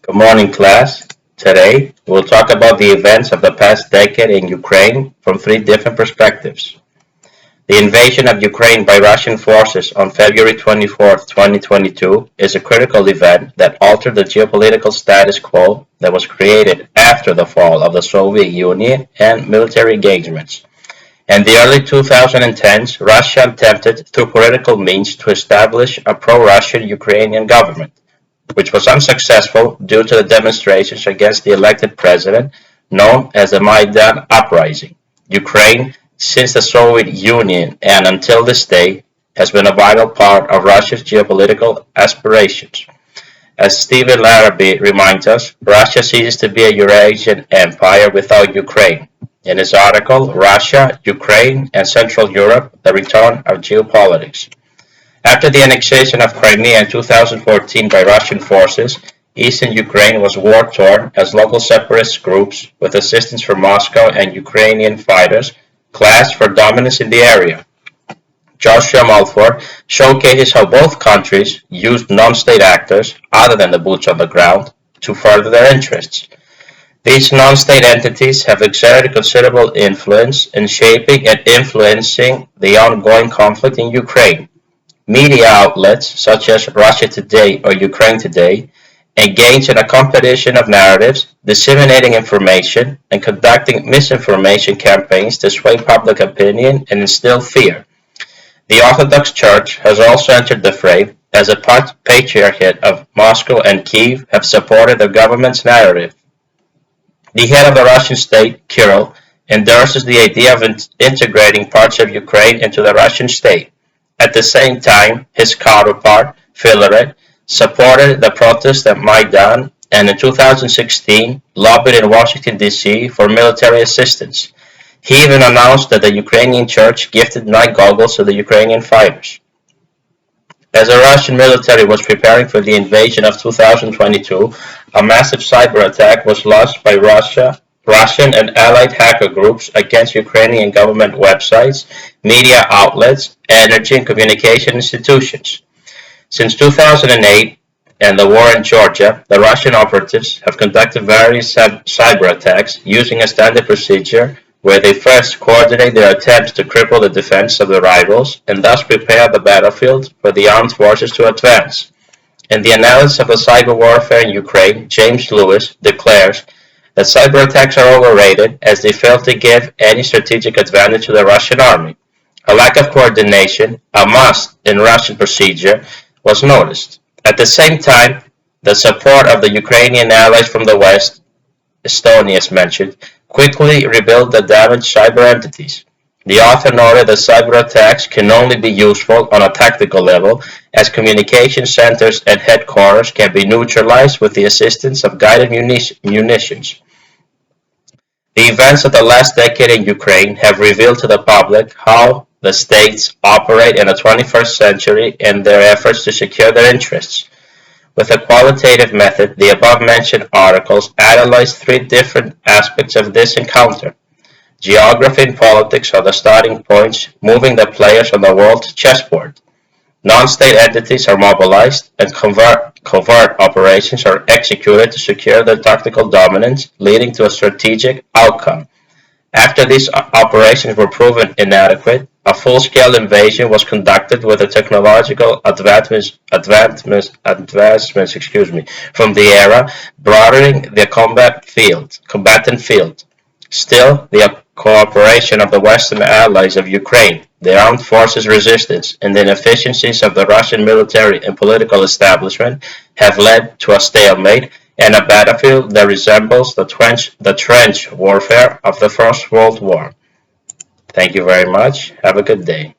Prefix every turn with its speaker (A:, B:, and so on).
A: Good morning, class. Today, we'll talk about the events of the past decade in Ukraine from three different perspectives. The invasion of Ukraine by Russian forces on February 24, 2022 is a critical event that altered the geopolitical status quo that was created after the fall of the Soviet Union and military engagements. In the early 2010s, Russia attempted through political means to establish a pro-Russian Ukrainian government, which was unsuccessful due to the demonstrations against the elected president known as the Maidan Uprising. Ukraine, since the Soviet Union and until this day, has been a vital part of Russia's geopolitical aspirations. As Stephen Larrabee reminds us, Russia ceases to be a Eurasian empire without Ukraine. In his article, Russia, Ukraine, and Central Europe, the Return of Geopolitics. After the annexation of Crimea in 2014 by Russian forces, eastern Ukraine was war-torn as local separatist groups, with assistance from Moscow and Ukrainian fighters, clashed for dominance in the area. Joshua Mulford showcases how both countries used non-state actors, other than the boots on the ground, to further their interests. These non-state entities have exerted considerable influence in shaping and influencing the ongoing conflict in Ukraine. Media outlets such as Russia Today or Ukraine Today engage in a competition of narratives, disseminating information and conducting misinformation campaigns to sway public opinion and instill fear. The Orthodox Church has also entered the fray, as a patriarchate of Moscow and Kiev have supported the government's narrative. The head of the Russian state, Kirill, endorses the idea of integrating parts of Ukraine into the Russian state. At the same time, his counterpart, Filaret, supported the protests at Maidan and in 2016 lobbied in Washington, D.C. for military assistance. He even announced that the Ukrainian church gifted night goggles to the Ukrainian fighters. As the Russian military was preparing for the invasion of 2022, a massive cyber attack was launched by Russian and allied hacker groups against Ukrainian government websites, media outlets, energy and communication institutions. Since 2008 and the war in Georgia, the Russian operatives have conducted various cyber attacks using a standard procedure where they first coordinate their attempts to cripple the defense of the rivals and thus prepare the battlefield for the armed forces to advance. In the analysis of the cyber warfare in Ukraine, James Lewis declares that cyber attacks are overrated as they fail to give any strategic advantage to the Russian army. A lack of coordination, a must in Russian procedure, was noticed. At the same time, the support of the Ukrainian allies from the West, Estonia as mentioned, quickly rebuilt the damaged cyber entities. The author noted that cyber attacks can only be useful on a tactical level, as communication centers and headquarters can be neutralized with the assistance of guided munitions. The events of the last decade in Ukraine have revealed to the public how the states operate in the 21st century in their efforts to secure their interests. With a qualitative method, the above-mentioned articles analyze three different aspects of this encounter. Geography and politics are the starting points, moving the players on the world chessboard. Non-state entities are mobilized, and covert operations are executed to secure their tactical dominance, leading to a strategic outcome. After these operations were proven inadequate, a full-scale invasion was conducted with the technological advancements from the era, broadening the combatant field. Still, the cooperation of the Western allies of Ukraine, the armed forces resistance, and the inefficiencies of the Russian military and political establishment have led to a stalemate and a battlefield that resembles the trench warfare of the First World War. Thank you very much. Have a good day.